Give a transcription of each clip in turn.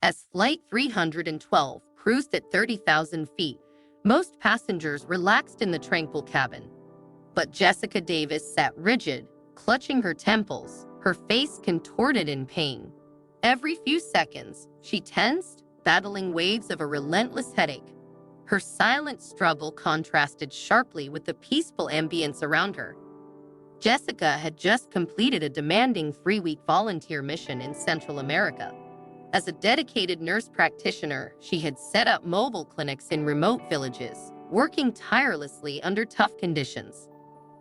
As Flight 312 cruised at 30,000 feet, most passengers relaxed in the tranquil cabin. But Jessica Davis sat rigid, clutching her temples, her face contorted in pain. Every few seconds, she tensed, battling waves of a relentless headache. Her silent struggle contrasted sharply with the peaceful ambience around her. Jessica had just completed a demanding 3-week volunteer mission in Central America. As a dedicated nurse practitioner, she had set up mobile clinics in remote villages, working tirelessly under tough conditions.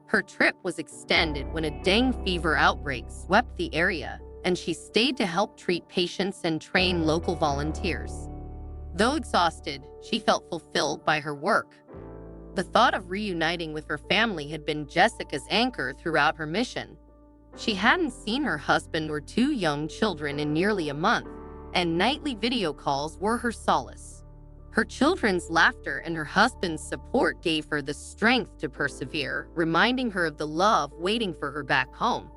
Her trip was extended when a dengue fever outbreak swept the area, and she stayed to help treat patients and train local volunteers. Though exhausted, she felt fulfilled by her work. The thought of reuniting with her family had been Jessica's anchor throughout her mission. She hadn't seen her husband or 2 young children in nearly a month, and nightly video calls were her solace. Her children's laughter and her husband's support gave her the strength to persevere, reminding her of the love waiting for her back home.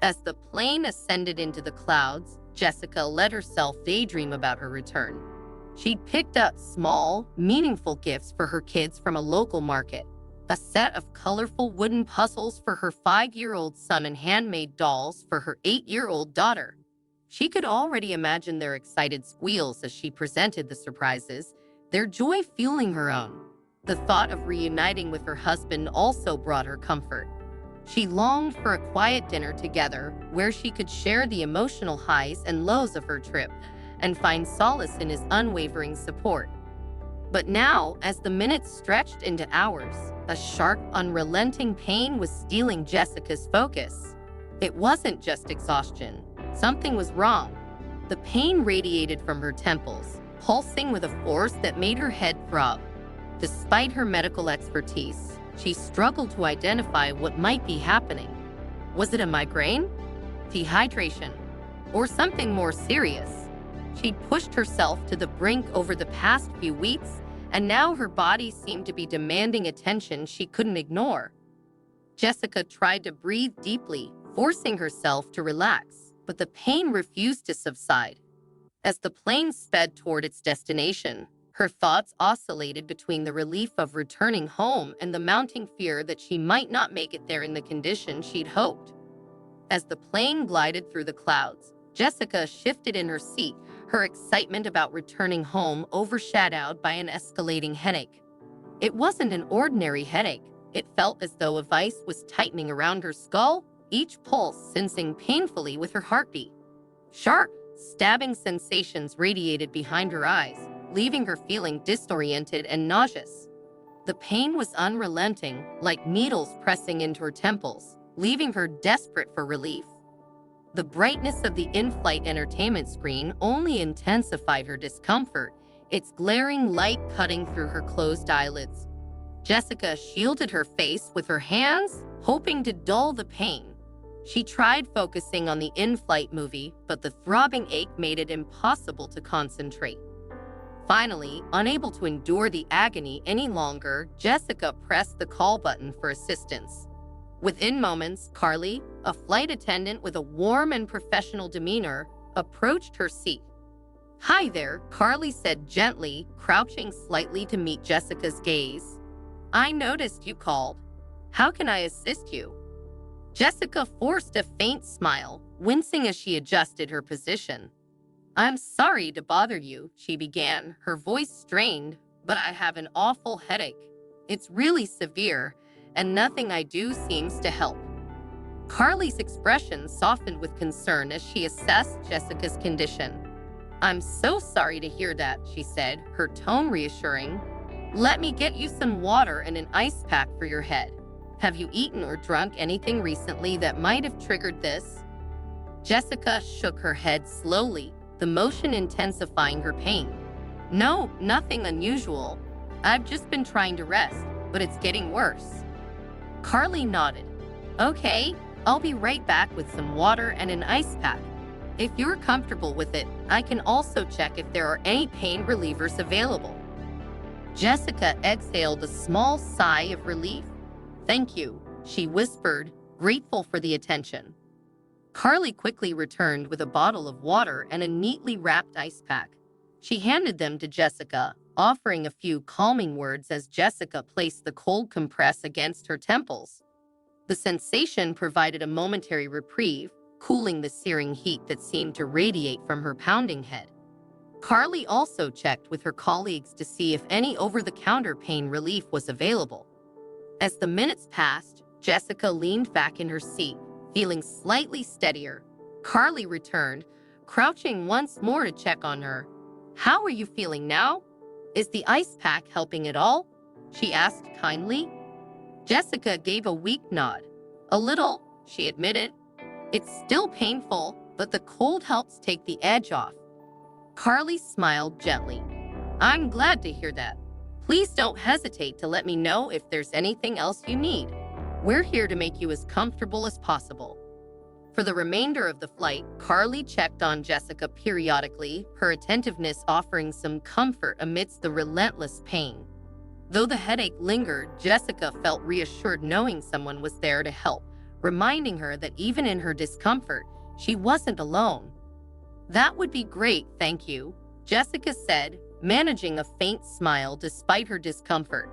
As the plane ascended into the clouds, Jessica let herself daydream about her return. She'd picked up small, meaningful gifts for her kids from a local market, a set of colorful wooden puzzles for her 5-year-old son and handmade dolls for her 8-year-old daughter. She could already imagine their excited squeals as she presented the surprises, their joy fueling her own. The thought of reuniting with her husband also brought her comfort. She longed for a quiet dinner together where she could share the emotional highs and lows of her trip and find solace in his unwavering support. But now, as the minutes stretched into hours, a sharp, unrelenting pain was stealing Jessica's focus. It wasn't just exhaustion. Something was wrong. The pain radiated from her temples, pulsing with a force that made her head throb. Despite her medical expertise, she struggled to identify what might be happening. Was it a migraine, dehydration, or something more serious? She'd pushed herself to the brink over the past few weeks, and now her body seemed to be demanding attention she couldn't ignore. Jessica tried to breathe deeply, forcing herself to relax, but the pain refused to subside. As the plane sped toward its destination, her thoughts oscillated between the relief of returning home and the mounting fear that she might not make it there in the condition she'd hoped. As the plane glided through the clouds, Jessica shifted in her seat, her excitement about returning home overshadowed by an escalating headache. It wasn't an ordinary headache. It felt as though a vice was tightening around her skull, each pulse sensing painfully with her heartbeat. Sharp, stabbing sensations radiated behind her eyes, leaving her feeling disoriented and nauseous. The pain was unrelenting, like needles pressing into her temples, leaving her desperate for relief. The brightness of the in-flight entertainment screen only intensified her discomfort, its glaring light cutting through her closed eyelids. Jessica shielded her face with her hands, hoping to dull the pain. She tried focusing on the in-flight movie, but the throbbing ache made it impossible to concentrate. Finally, unable to endure the agony any longer, Jessica pressed the call button for assistance. Within moments, Carly, a flight attendant with a warm and professional demeanor, approached her seat. "Hi there," Carly said gently, crouching slightly to meet Jessica's gaze. "I noticed you called. How can I assist you?" Jessica forced a faint smile, wincing as she adjusted her position. "I'm sorry to bother you," she began, her voice strained, "but I have an awful headache. It's really severe, and nothing I do seems to help." Carly's expression softened with concern as she assessed Jessica's condition. "I'm so sorry to hear that," she said, her tone reassuring. "Let me get you some water and an ice pack for your head. Have you eaten or drunk anything recently that might have triggered this?" Jessica shook her head slowly, the motion intensifying her pain. "No, nothing unusual. I've just been trying to rest, but it's getting worse." Carly nodded. "Okay, I'll be right back with some water and an ice pack. If you're comfortable with it, I can also check if there are any pain relievers available." Jessica exhaled a small sigh of relief. "Thank you," she whispered, grateful for the attention. Carly quickly returned with a bottle of water and a neatly wrapped ice pack. She handed them to Jessica, offering a few calming words as Jessica placed the cold compress against her temples. The sensation provided a momentary reprieve, cooling the searing heat that seemed to radiate from her pounding head. Carly also checked with her colleagues to see if any over-the-counter pain relief was available. As the minutes passed, Jessica leaned back in her seat, feeling slightly steadier. Carly returned, crouching once more to check on her. "How are you feeling now? Is the ice pack helping at all?" she asked kindly. Jessica gave a weak nod. "A little," she admitted. "It's still painful, but the cold helps take the edge off." Carly smiled gently. "I'm glad to hear that. Please don't hesitate to let me know if there's anything else you need. We're here to make you as comfortable as possible." For the remainder of the flight, Carly checked on Jessica periodically, her attentiveness offering some comfort amidst the relentless pain. Though the headache lingered, Jessica felt reassured knowing someone was there to help, reminding her that even in her discomfort, she wasn't alone. "That would be great, thank you," Jessica said, managing a faint smile despite her discomfort.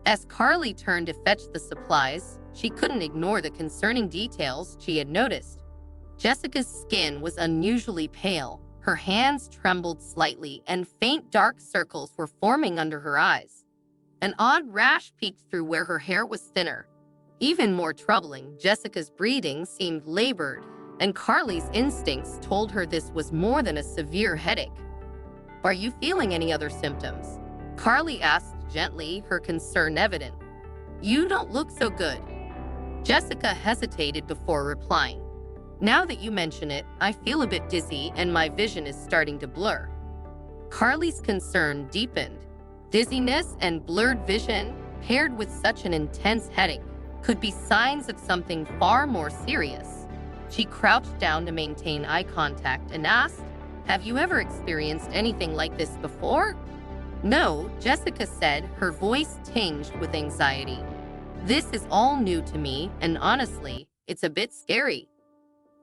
As Carly turned to fetch the supplies, she couldn't ignore the concerning details she had noticed. Jessica's skin was unusually pale, her hands trembled slightly, and faint dark circles were forming under her eyes. An odd rash peeked through where her hair was thinner. Even more troubling, Jessica's breathing seemed labored, and Carly's instincts told her this was more than a severe headache. "Are you feeling any other symptoms?" Carly asked gently, her concern evident. "You don't look so good." Jessica hesitated before replying. "Now that you mention it, I feel a bit dizzy and my vision is starting to blur." Carly's concern deepened. Dizziness and blurred vision, paired with such an intense headache, could be signs of something far more serious. She crouched down to maintain eye contact and asked, "Have you ever experienced anything like this before?" "No," Jessica said, her voice tinged with anxiety. "This is all new to me, and honestly, it's a bit scary."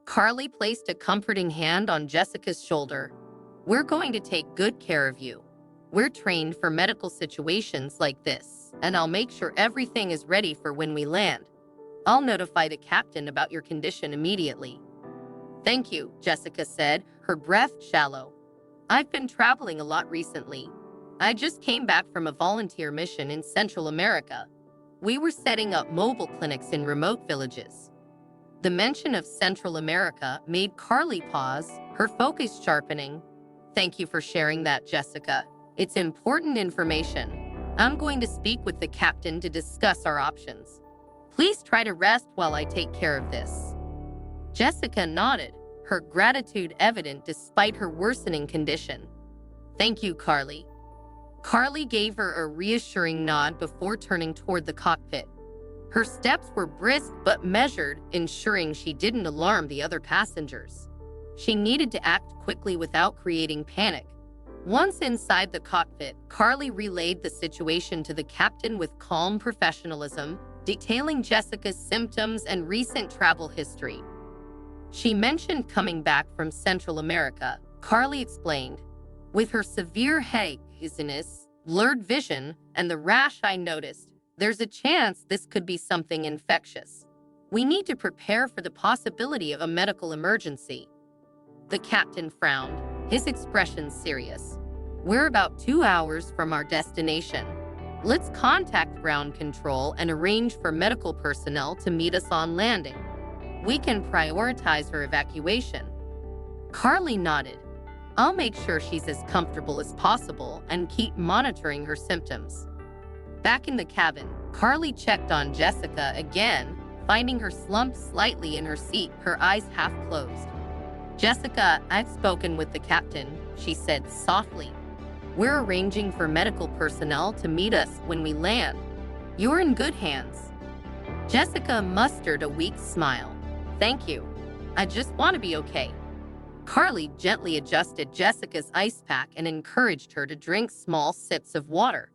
Carly placed a comforting hand on Jessica's shoulder. "We're going to take good care of you. We're trained for medical situations like this, and I'll make sure everything is ready for when we land. I'll notify the captain about your condition immediately." "Thank you," Jessica said, her breath shallow. "I've been traveling a lot recently. I just came back from a volunteer mission in Central America. We were setting up mobile clinics in remote villages." The mention of Central America made Carly pause, her focus sharpening. "Thank you for sharing that, Jessica. It's important information. I'm going to speak with the captain to discuss our options. Please try to rest while I take care of this." Jessica nodded, her gratitude evident despite her worsening condition. "Thank you, Carly." Carly gave her a reassuring nod before turning toward the cockpit. Her steps were brisk but measured, ensuring she didn't alarm the other passengers. She needed to act quickly without creating panic. Once inside the cockpit, Carly relayed the situation to the captain with calm professionalism, detailing Jessica's symptoms and recent travel history. She mentioned coming back from Central America. Carly explained, "With her severe headache, dizziness, blurred vision, and the rash I noticed, there's a chance this could be something infectious. We need to prepare for the possibility of a medical emergency." The captain frowned, his expression serious. "We're about 2 hours from our destination. Let's contact ground control and arrange for medical personnel to meet us on landing. We can prioritize her evacuation." Carly nodded. "I'll make sure she's as comfortable as possible and keep monitoring her symptoms." Back in the cabin, Carly checked on Jessica again, finding her slumped slightly in her seat, her eyes half closed. "Jessica, I've spoken with the captain," she said softly. "We're arranging for medical personnel to meet us when we land. You're in good hands." Jessica mustered a weak smile. "Thank you. I just want to be okay." Carly gently adjusted Jessica's ice pack and encouraged her to drink small sips of water.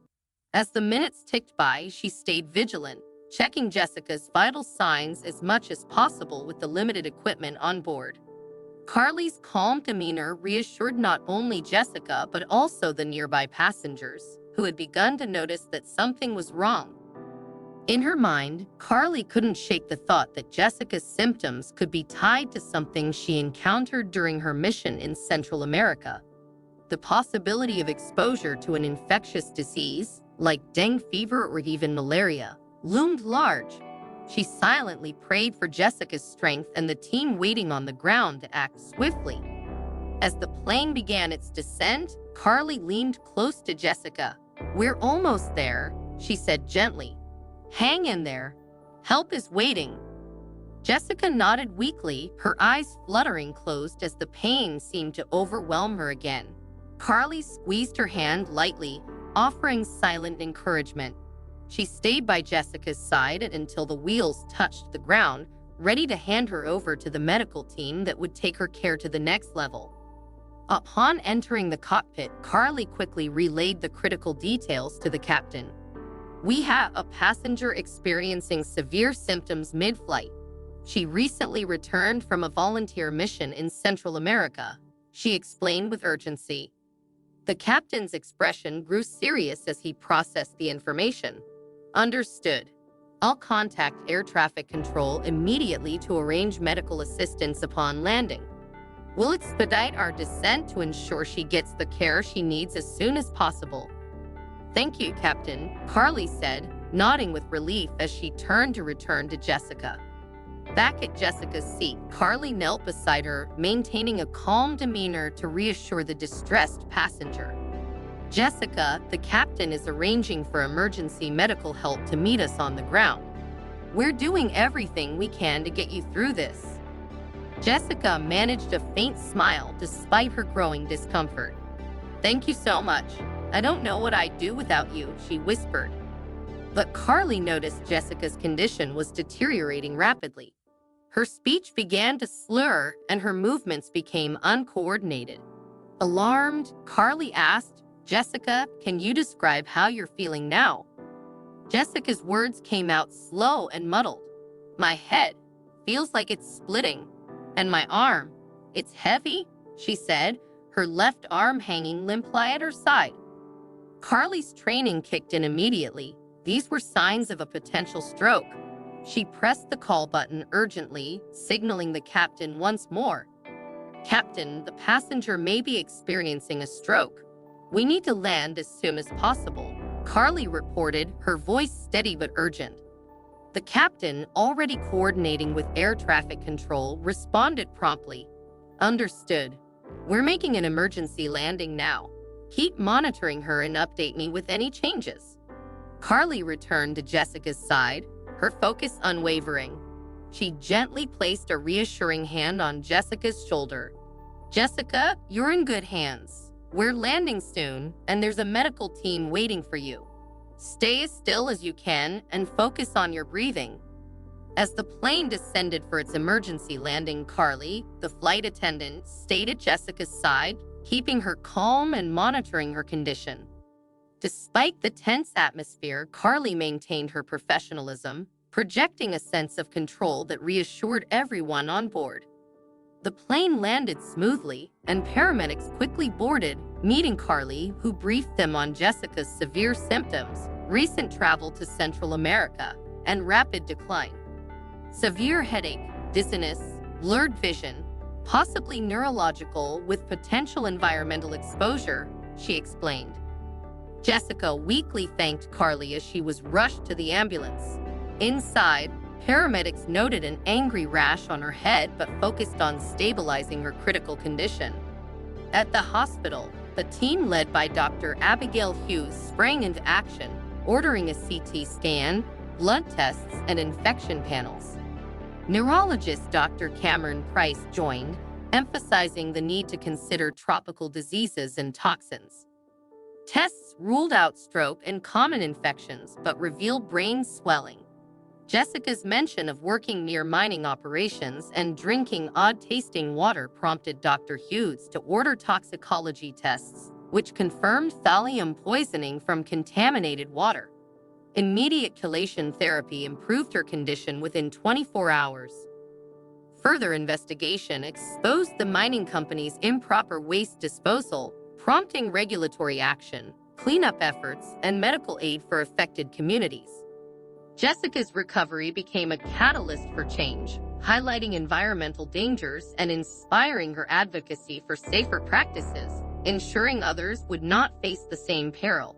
As the minutes ticked by, she stayed vigilant, checking Jessica's vital signs as much as possible with the limited equipment on board. Carly's calm demeanor reassured not only Jessica but also the nearby passengers, who had begun to notice that something was wrong. In her mind, Carly couldn't shake the thought that Jessica's symptoms could be tied to something she encountered during her mission in Central America. The possibility of exposure to an infectious disease, like dengue fever or even malaria, loomed large. She silently prayed for Jessica's strength and the team waiting on the ground to act swiftly. As the plane began its descent, Carly leaned close to Jessica. "We're almost there," she said gently. "Hang in there. Help is waiting." Jessica nodded weakly, her eyes fluttering closed as the pain seemed to overwhelm her again. Carly squeezed her hand lightly, offering silent encouragement. She stayed by Jessica's side until the wheels touched the ground, ready to hand her over to the medical team that would take her care to the next level. Upon entering the cockpit, Carly quickly relayed the critical details to the captain. "We have a passenger experiencing severe symptoms mid-flight. She recently returned from a volunteer mission in Central America," she explained with urgency. The captain's expression grew serious as he processed the information. "Understood. I'll contact air traffic control immediately to arrange medical assistance upon landing. We'll expedite our descent to ensure she gets the care she needs as soon as possible." "Thank you, Captain," Carly said, nodding with relief as she turned to return to Jessica. Back at Jessica's seat, Carly knelt beside her, maintaining a calm demeanor to reassure the distressed passenger. "Jessica, the captain is arranging for emergency medical help to meet us on the ground. We're doing everything we can to get you through this." Jessica managed a faint smile despite her growing discomfort. "Thank you so much. I don't know what I'd do without you," she whispered. But Carly noticed Jessica's condition was deteriorating rapidly. Her speech began to slur and her movements became uncoordinated. Alarmed, Carly asked, "Jessica, can you describe how you're feeling now?" Jessica's words came out slow and muddled. "My head feels like it's splitting, and my arm, it's heavy," she said, her left arm hanging limply at her side. Carly's training kicked in immediately. These were signs of a potential stroke. She pressed the call button urgently, signaling the captain once more. "Captain, the passenger may be experiencing a stroke. We need to land as soon as possible," Carly reported, her voice steady but urgent. The captain, already coordinating with air traffic control, responded promptly. "Understood. We're making an emergency landing now. Keep monitoring her and update me with any changes." Carly returned to Jessica's side, her focus unwavering. She gently placed a reassuring hand on Jessica's shoulder. "Jessica, you're in good hands. We're landing soon, and there's a medical team waiting for you. Stay as still as you can and focus on your breathing." As the plane descended for its emergency landing, Carly, the flight attendant, stayed at Jessica's side, keeping her calm and monitoring her condition. Despite the tense atmosphere, Carly maintained her professionalism, projecting a sense of control that reassured everyone on board. The plane landed smoothly, and paramedics quickly boarded, meeting Carly, who briefed them on Jessica's severe symptoms, recent travel to Central America, and rapid decline. "Severe headache, dizziness, blurred vision, possibly neurological with potential environmental exposure," she explained. Jessica weakly thanked Carly as she was rushed to the ambulance. Inside, paramedics noted an angry rash on her head but focused on stabilizing her critical condition. At the hospital, the team led by Dr. Abigail Hughes sprang into action, ordering a CT scan, blood tests, and infection panels. Neurologist Dr. Cameron Price joined, emphasizing the need to consider tropical diseases and toxins. Tests ruled out stroke and common infections but revealed brain swelling. Jessica's mention of working near mining operations and drinking odd-tasting water prompted Dr. Hughes to order toxicology tests, which confirmed thallium poisoning from contaminated water. Immediate chelation therapy improved her condition within 24 hours. Further investigation exposed the mining company's improper waste disposal, prompting regulatory action, cleanup efforts, and medical aid for affected communities. Jessica's recovery became a catalyst for change, highlighting environmental dangers and inspiring her advocacy for safer practices, ensuring others would not face the same peril.